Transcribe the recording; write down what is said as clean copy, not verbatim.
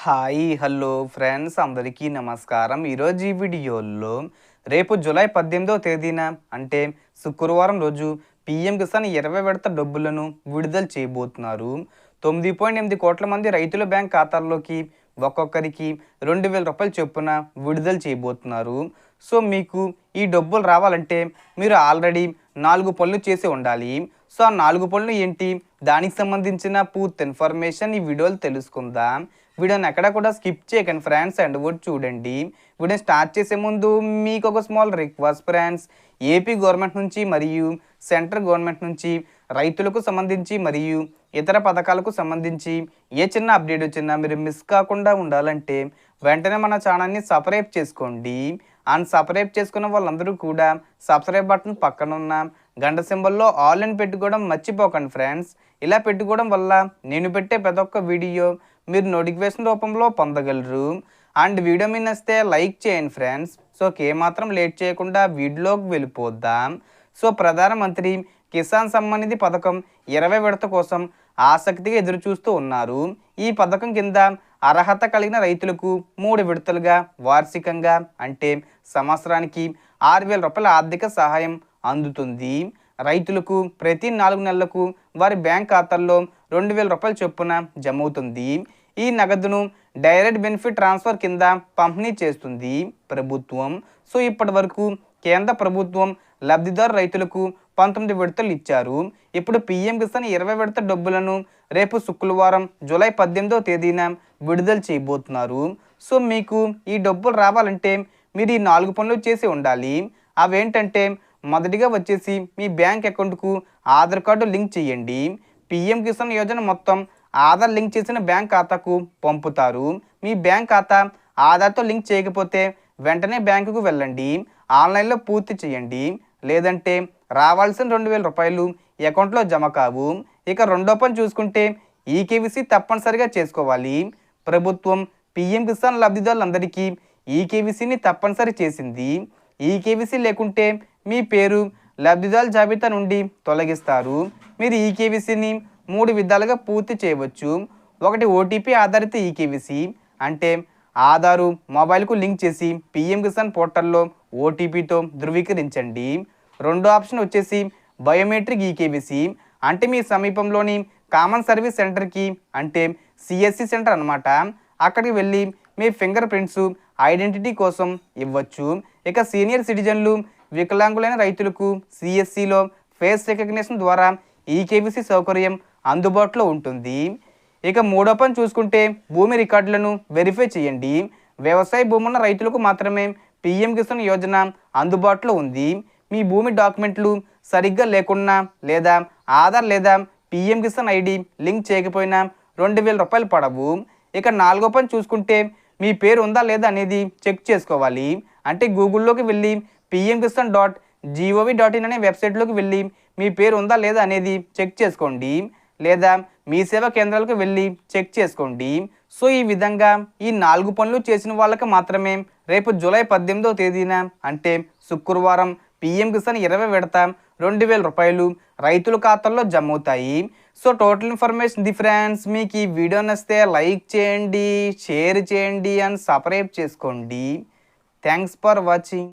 Hi hello friends అందరికీ నమస్కారం. ఈరోజు ఈ వీడియోలో రేపు జూలై 18వ తేదీన అంటే శుక్రవారం రోజు పీఎం కిసాన్ 20 విడత డబ్బులను విడుదల చేయబోతున్నారు. 9.8 కోట్ల మంది రైతుల బ్యాంక్ ఖాతాల్లోకి ఒక్కొక్కరికి 2,000 రూపాయలు చొప్పున విడుదల చేయబోతున్నారు. సో మీకు ఈ డబ్బులు రావాలంటే మీరు ఆల్రెడీ 4 పనులు చేసి ఉండాలి. సో ఆ 4 పనులు ఏంటి, దానికి సంబంధించిన పూర్తి ఇన్ఫర్మేషన్ ఈ వీడియోలో తెలుసుకుందాం. వీడియోని ఎక్కడ కూడా స్కిప్ చేయకండి ఫ్రెండ్స్, అండ్ కూడా చూడండి. వీడియోని స్టార్ట్ చేసే ముందు మీకు ఒక small request friends, AP government నుంచి మరియు సెంట్రల్ గవర్నమెంట్ నుంచి రైతులకు సంబంధించి మరియు ఇతర పథకాలకు సంబంధించి ఏ చిన్న అప్డేట్ వచ్చినా మీరు మిస్ కాకుండా ఉండాలంటే వెంటనే మన ఛానల్ని సబ్స్క్రైబ్ చేసుకోండి. అండ్ సబ్స్క్రైబ్ చేసుకున్న వాళ్ళందరూ కూడా సబ్స్క్రైబ్ బటన్ పక్కన ఉన్న గంట సింబల్లో ఆల్ అని పెట్టుకోవడం మర్చిపోకండి ఫ్రెండ్స్. ఇలా పెట్టుకోవడం వల్ల నేను పెట్టే ప్రతి ఒక్క వీడియో మీరు నోటిఫికేషన్ రూపంలో పొందగలరు. అండ్ వీడియో మీద నచ్చితే లైక్ చేయండి ఫ్రెండ్స్. సో ఏమాత్రం లేట్ చేయకుండా వీడియోలోకి వెళ్ళిపోద్దాం. సో ప్రధానమంత్రి కిసాన్ సమ్మాన్ నిధి పథకం 20 విడత కోసం ఆసక్తిగా ఎదురు చూస్తూ ఉన్నారు. ఈ పథకం కింద అర్హత కలిగిన రైతులకు 3 విడతలుగా వార్షికంగా అంటే సంవత్సరానికి 6,000 రూపాయల ఆర్థిక సహాయం అందుతుంది. రైతులకు ప్రతి 4 నెలలకు వారి బ్యాంక్ ఖాతాల్లో 2,000 రూపాయల చొప్పున జమ అవుతుంది. ఈ నగదును డైరెక్ట్ బెనిఫిట్ ట్రాన్స్ఫర్ కింద పంపిణీ చేస్తుంది ప్రభుత్వం. సో ఇప్పటి వరకు కేంద్ర ప్రభుత్వం లబ్ధిదారు రైతులకు 19 విడతలు ఇచ్చారు. ఇప్పుడు పీఎం కిసాన్ 20 విడత డబ్బులను రేపు శుక్రవారం జూలై 18వ తేదీన విడుదల చేయబోతున్నారు. సో మీకు ఈ డబ్బులు రావాలంటే మీరు ఈ 4 పనులు చేసి ఉండాలి. అవేంటంటే మొదటిగా వచ్చేసి మీ బ్యాంక్ అకౌంట్కు ఆధార్ కార్డు లింక్ చేయండి. పీఎం కిసాన్ యోజన మొత్తం ఆధార్ లింక్ చేసిన బ్యాంక్ ఖాతాకు పంపుతారు. మీ బ్యాంక్ ఖాతా ఆధార్తో లింక్ చేయకపోతే వెంటనే బ్యాంకుకు వెళ్ళండి, ఆన్లైన్లో పూర్తి చేయండి. లేదంటే రావాల్సిన 2,000 రూపాయలు అకౌంట్లో జమ కావు. ఇక రెండో పని చూసుకుంటే ఈకేవీసీ తప్పనిసరిగా చేసుకోవాలి. ప్రభుత్వం పీఎం కిసాన్ లబ్ధిదారులందరికీ ఈకేవీసీని తప్పనిసరి చేసింది. ఈకేవీసీ లేకుంటే మీ పేరు లబ్ధిదారుల జాబితా నుండి తొలగిస్తారు. మీరు ఈకేవీసీని 3 విధాలుగా పూర్తి చేయవచ్చు. ఒకటి ఓటీపీ ఆధారిత ఈకేవీసీ, అంటే ఆధారు మొబైల్కు లింక్ చేసి పీఎం కిసాన్ పోర్టల్లో ఓటీపీతో ధృవీకరించండి. రెండో ఆప్షన్ వచ్చేసి బయోమెట్రిక్ ఈకేవీసీ, అంటే మీ సమీపంలోని కామన్ సర్వీస్ సెంటర్కి అంటే సిఎస్సి సెంటర్ అనమాట, అక్కడికి వెళ్ళి మీ ఫింగర్ ప్రింట్స్ ఐడెంటిటీ కోసం ఇవ్వచ్చు. ఇక సీనియర్ సిటిజన్లు వికలాంగులైన రైతులకు సిఎస్సిలో ఫేస్ రికగ్నిషన్ ద్వారా ఈకేవీసీ సౌకర్యం అందుబాటులో ఉంటుంది. ఇక మూడో పని చూసుకుంటే భూమి రికార్డులను వెరిఫై చేయండి. వ్యవసాయ భూమి ఉన్న రైతులకు మాత్రమే పీఎం కిసాన్ యోజన అందుబాటులో ఉంది. మీ భూమి డాక్యుమెంట్లు సరిగ్గా లేకున్నా లేదా ఆధార్ లేదా పీఎం కిసాన్ ఐడి లింక్ చేయకపోయినా 2,000 రూపాయలు పడవు. ఇక నాలుగో పని చూసుకుంటే మీ పేరు ఉందా లేదా అనేది చెక్ చేసుకోవాలి. అంటే గూగుల్లోకి వెళ్ళి pmkisan.gov.in అనే వెబ్సైట్లోకి వెళ్ళి మీ పేరు ఉందా లేదా అనేది చెక్ చేసుకోండి, లేదా మీ సేవా కేంద్రాలకు వెళ్ళి చెక్ చేసుకోండి. సో ఈ విధంగా ఈ 4 పనులు చేసిన వాళ్ళకి మాత్రమే రేపు జూలై 18వ తేదీన అంటే శుక్రవారం పీఎం కిసాన్ 20 విడత 2,000 రూపాయలు రైతుల ఖాతాల్లో జమ అవుతాయి. So total information friends. మీకు ఈ వీడియో నచ్చితే లైక్ చేయండి, షేర్ చేయండి అండ్ సబ్స్క్రైబ్ చేసుకోండి. Thanks for watching.